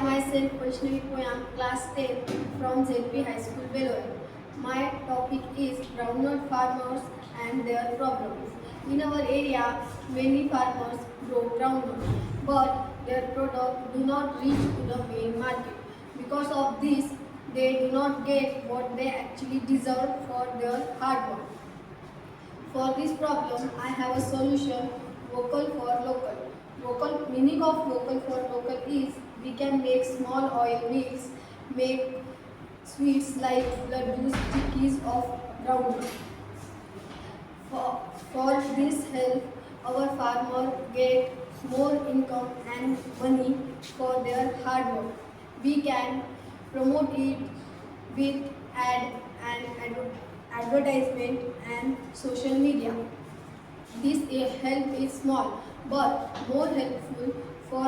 myself Vaishnavi Poyam, class 10 from ZP High School, Belore. My topic is groundnut farmers and their problems. In our area, many farmers grow groundnut, but their product do not reach to the main market. Because of this, they do not get what they actually deserve for their hard work. For this problem, I have a solution: vocal for local. Vocal meaning of vocal for local is we can make small oil mills, make sweets like laddus, chikkis of groundnut. For this help, our farmer get more income and money for their hard work. We can promote it with ad and advertisement and social media. This help is small but more helpful for